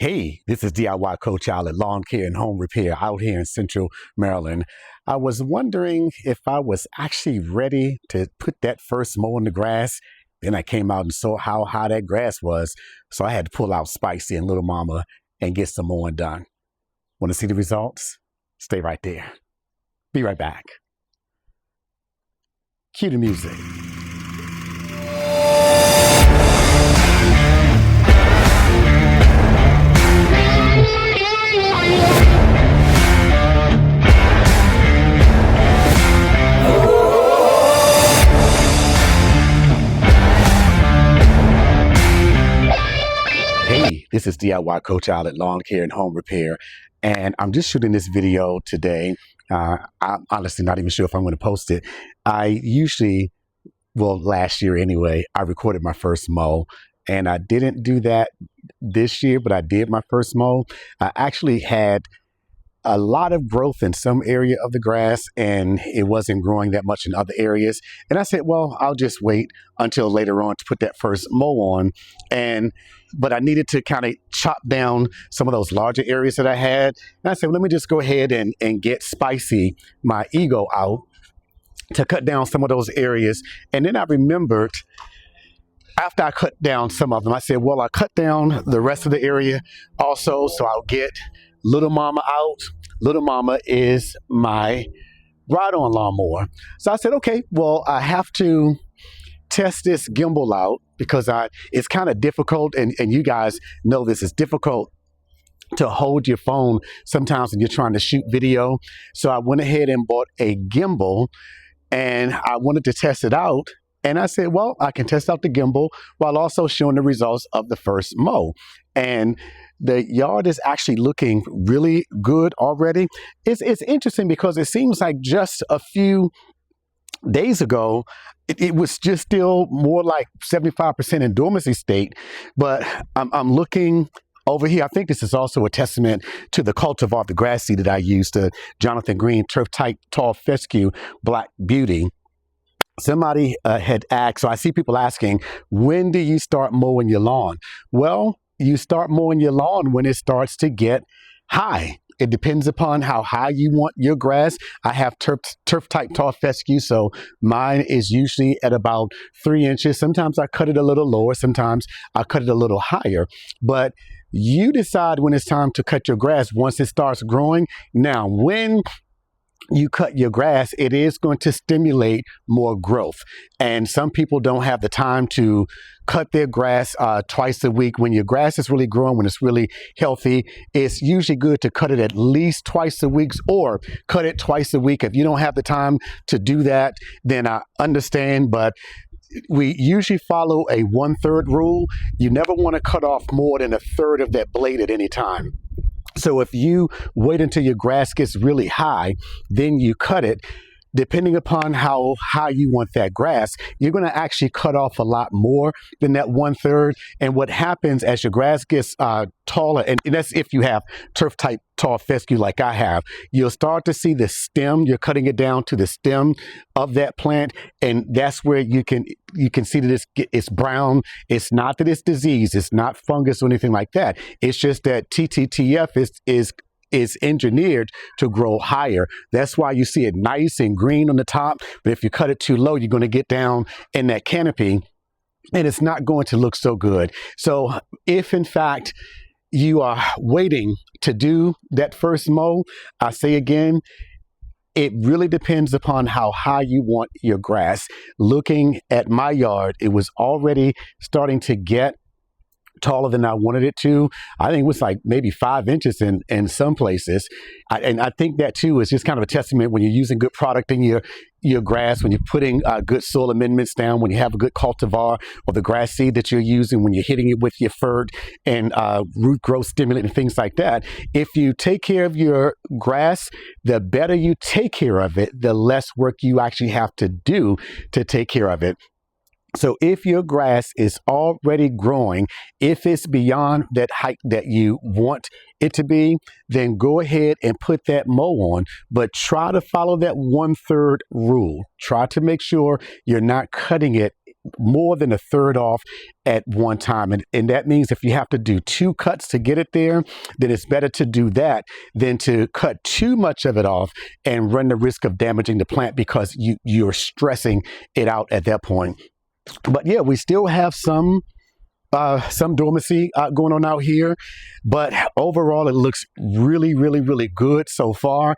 Hey, this is DIY Coach Al at Lawn Care and Home Repair out here in Central Maryland. I was wondering if I was actually ready to put that first mow in the grass. Then I came out and saw how high that grass was. So I had to pull out Spicy and Little Mama and get some mowing done. Want to see the results? Stay right there. Be right back. Cue the music. Hey, this is DIY Coach Al at Lawn Care and Home Repair, and I'm just shooting this video today. I'm honestly not even sure if I'm going to post it. Last year anyway, I recorded my first mow, and I didn't do that this year, but I did my first mow. I actually had a lot of growth in some area of the grass, and it wasn't growing that much in other areas. And I said, well, I'll just wait until later on to put that first mow on. But I needed to kind of chop down some of those larger areas that I had. And I said, well, let me just go ahead and get Spicy, my ego, out to cut down some of those areas. And then I remembered, after I cut down some of them, I said, well, I'll cut down the rest of the area also, so I'll get Little Mama out. Little Mama is my ride-on lawnmower. So I said, okay, well, I have to test this gimbal out because it's kind of difficult, and you guys know this is difficult to hold your phone sometimes when you're trying to shoot video. So I went ahead and bought a gimbal, and I wanted to test it out. And I said, well, I can test out the gimbal while also showing the results of the first mow. And the yard is actually looking really good already. It's interesting because it seems like just a few days ago, it was just still more like 75% in dormancy state. But I'm looking over here. I think this is also a testament to the cultivar, the grass seed that I used, the Jonathan Green Turf Type Tall Fescue Black Beauty. Somebody had asked, so I see people asking, when do you start mowing your lawn? Well, you start mowing your lawn when it starts to get high. It depends upon how high you want your grass. I have turf type tall fescue, so mine is usually at about 3 inches. Sometimes I cut it a little lower, sometimes I cut it a little higher. But you decide when it's time to cut your grass once it starts growing. Now, when you cut your grass, it is going to stimulate more growth. And some people don't have the time to cut their grass twice a week. When your grass is really growing, when it's really healthy, it's usually good to cut it at least twice a week or cut it twice a week. If you don't have the time to do that, then I understand, but we usually follow a 1/3 rule. You never want to cut off more than 1/3 of that blade at any time. So if you wait until your grass gets really high, then you cut it. Depending upon how high you want that grass, you're going to actually cut off a lot more than that 1/3. And what happens as your grass gets taller, and that's if you have turf type tall fescue like I have, you'll start to see the stem. You're cutting it down to the stem of that plant, and that's where you can see that it's brown. It's not that it's disease. It's not fungus or anything like that. It's just that TTTF is engineered to grow higher. That's why you see it nice and green on the top. But if you cut it too low, you're going to get down in that canopy and it's not going to look so good. So if in fact you are waiting to do that first mow, I say again, it really depends upon how high you want your grass. Looking at my yard, it was already starting to get taller than I wanted it to. I think it was like maybe 5 inches in some places. And I think that too is just kind of a testament when you're using good product in your grass, when you're putting good soil amendments down, when you have a good cultivar or the grass seed that you're using, when you're hitting it with your FERT and root growth stimulant and things like that. If you take care of your grass, the better you take care of it, the less work you actually have to do to take care of it. So if your grass is already growing, if it's beyond that height that you want it to be, then go ahead and put that mow on, but try to follow that 1/3 rule. Try to make sure you're not cutting it more than a third off at one time. And that means if you have to do 2 cuts to get it there, then it's better to do that than to cut too much of it off and run the risk of damaging the plant because you're stressing it out at that point. But yeah, we still have some dormancy going on out here, but overall it looks really, really, really good so far.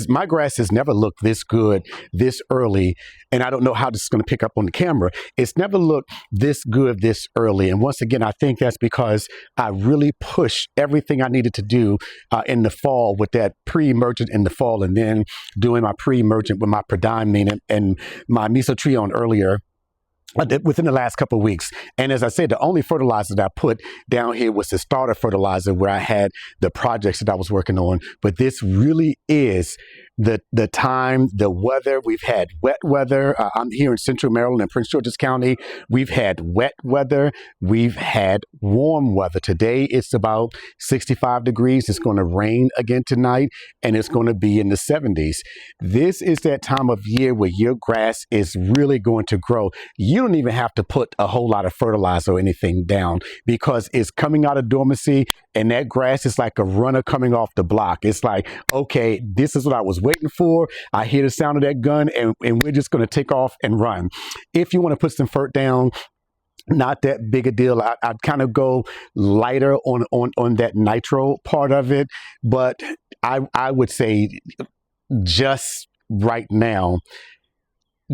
My grass has never looked this good this early, and I don't know how this is going to pick up on the camera. It's never looked this good this early, and once again, I think that's because I really pushed everything I needed to do in the fall with that pre-emergent in the fall, and then doing my pre-emergent with my prodiamine and my mesotrione earlier within the last couple of weeks. And as I said, the only fertilizer that I put down here was the starter fertilizer where I had the projects that I was working on. But this really is the time, the weather. We've had wet weather. I'm here in Central Maryland in Prince George's County. We've had wet weather. We've had warm weather. Today it's about 65 degrees. It's going to rain again tonight, and it's going to be in the 70s. This is that time of year where your grass is really going to grow. You don't even have to put a whole lot of fertilizer or anything down because it's coming out of dormancy, and that grass is like a runner coming off the block. It's like, okay, this is what I was waiting for. I hear the sound of that gun, and we're just going to take off and run. If you want to put some fert down, not that big a deal. I'd kind of go lighter on that nitro part of it, but I would say just right now,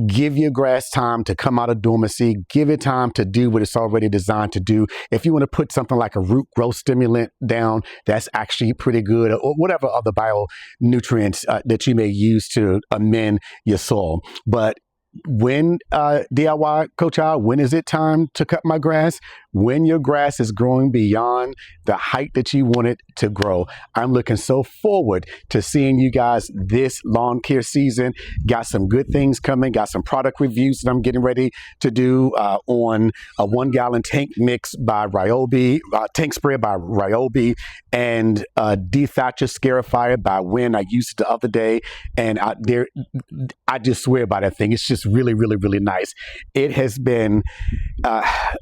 give your grass time to come out of dormancy. Give it time to do what it's already designed to do. If you want to put something like a root growth stimulant down, that's actually pretty good, or whatever other bio-nutrients that you may use to amend your soil. But when DIY Coach Al, when is it time to cut my grass? When your grass is growing beyond the height that you want it to grow. I'm looking so forward to seeing you guys this lawn care season. Got some good things coming. Got some product reviews that I'm getting ready to do on a 1-gallon tank mix by Ryobi, tank spray by Ryobi, and D-Thatcher Scarifier by Win. I used it the other day, and I just swear by that thing. It's just really, really, really nice. It has been,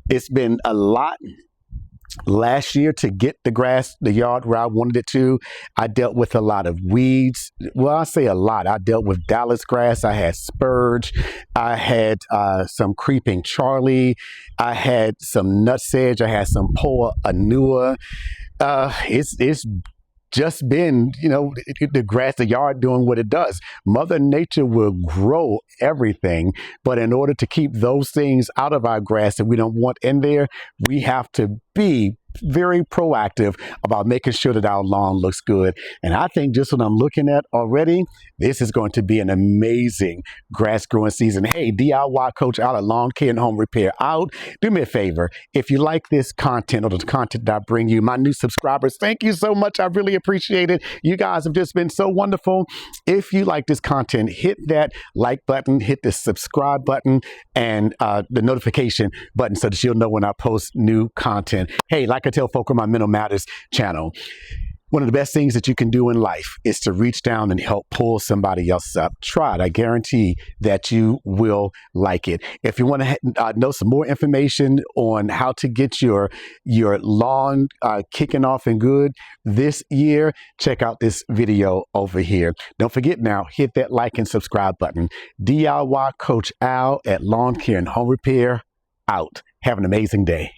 it's been a lot last year to get the yard where I wanted it to. I dealt with a lot of weeds. Well, I say a lot. I dealt with Dallas grass. I had spurge. I had some creeping Charlie. I had some nutsedge. I had some Poa Annua. It's just been, the grass, the yard doing what it does. Mother Nature will grow everything, but in order to keep those things out of our grass that we don't want in there, we have to be very proactive about making sure that our lawn looks good. And I think just what I'm looking at already, this is going to be an amazing grass growing season. Hey, DIY Coach Al at Lawn Care and Home Repair out. Do me a favor. If you like this content or the content that I bring you, my new subscribers, thank you so much. I really appreciate it. You guys have just been so wonderful. If you like this content, hit that like button, hit the subscribe button, and the notification button so that you'll know when I post new content. Hey, like I tell folk on my Mental Matters channel, one of the best things that you can do in life is to reach down and help pull somebody else up. Try it. I guarantee that you will like it. If you want to know some more information on how to get your lawn kicking off and good this year, check out this video over here. Don't forget now, hit that like and subscribe button. DIY Coach Al at Lawn Care and Home Repair out. Have an amazing day.